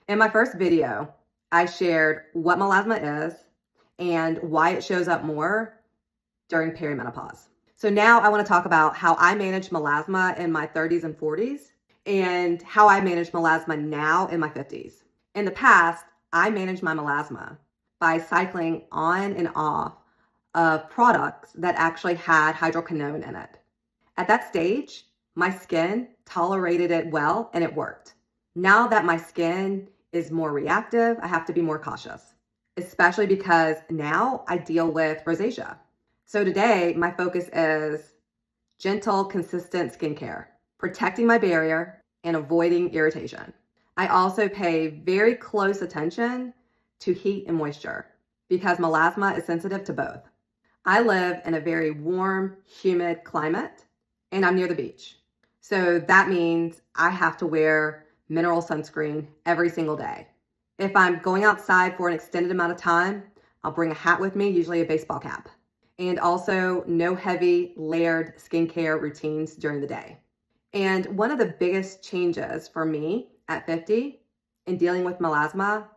In my first video, I shared what melasma is and why it shows up more during perimenopause. So now I want to talk about how I manage melasma in my 30s and 40s and how I manage melasma now in my 50s. In the past, I managed my melasma by cycling on and off of products that actually had hydroquinone in it. At that stage, my skin tolerated it well and it worked. Now that my skin is more reactive, I have to be more cautious, especially because now I deal with rosacea. So today, my focus is gentle, consistent skincare, protecting my barrier and avoiding irritation. I also pay very close attention to heat and moisture because melasma is sensitive to both. I live in a very warm, humid climate and I'm near the beach. So that means I have to wear mineral sunscreen every single day. If I'm going outside for an extended amount of time, I'll bring a hat with me, usually a baseball cap. And also no heavy layered skincare routines during the day. And one of the biggest changes for me at 50 in dealing with melasma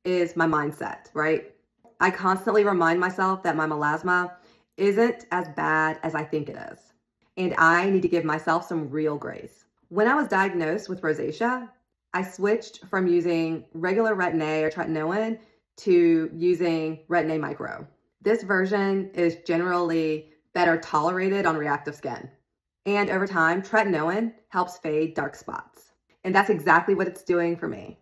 is my mindset, right? I constantly remind myself that my melasma isn't as bad as I think it is. And I need to give myself some real grace. When I was diagnosed with rosacea, I switched from using regular Retin-A or tretinoin to using Retin-A Micro. This version is generally better tolerated on reactive skin. And over time, tretinoin helps fade dark spots. And that's exactly what it's doing for me.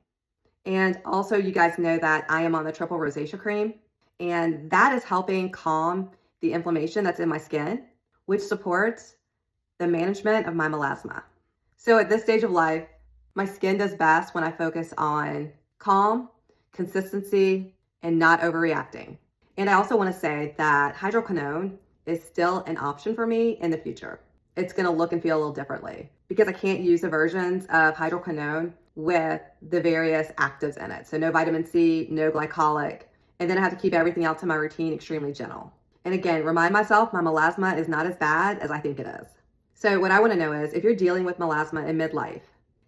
And also, you guys know that I am on the triple rosacea cream, and that is helping calm the inflammation that's in my skin, which supports the management of my melasma. So at this stage of life, my skin does best when I focus on calm, consistency, and not overreacting. And I also want to say that hydroquinone is still an option for me in the future. It's going to look and feel a little differently because I can't use the versions of hydroquinone with the various actives in it. So no vitamin C, no glycolic, and then I have to keep everything else in my routine extremely gentle. And again, remind myself my melasma is not as bad as I think it is. So what I want to know is, if you're dealing with melasma in midlife,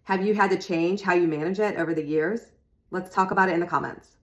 have you had to change how you manage it over the years? Let's talk about it in the comments.